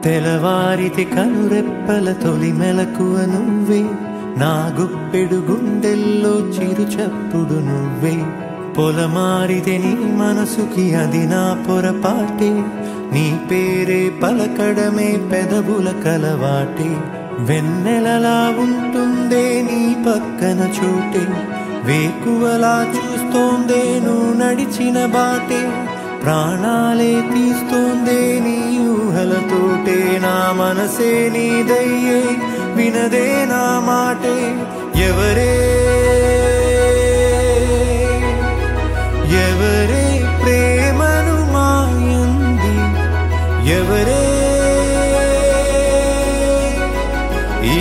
తెలవారితే కనురెప్పల తొలి మెలకువ నువ్వే, నా గుప్పెడు గుండెల్లో చిరు చప్పుడు నువ్వే. పొలమారితే నీ మనసుకి అది నా పొరపాటే, నీ పేరే పలకడమే పెదవుల కలవాటే. వెన్నెలలా ఉంటుందే నీ పక్కన చోటే, వేకువలా చూస్తోందే నువ్వు నడిచిన బాటే. ప్రాణాలే తీస్తోందే నీ ఊహలతోటే, నా మనసే నీదయ్యే వినదే నా మాటే. ఎవరే ఎవరే ప్రేమను మాయంది, ఎవరే ఈ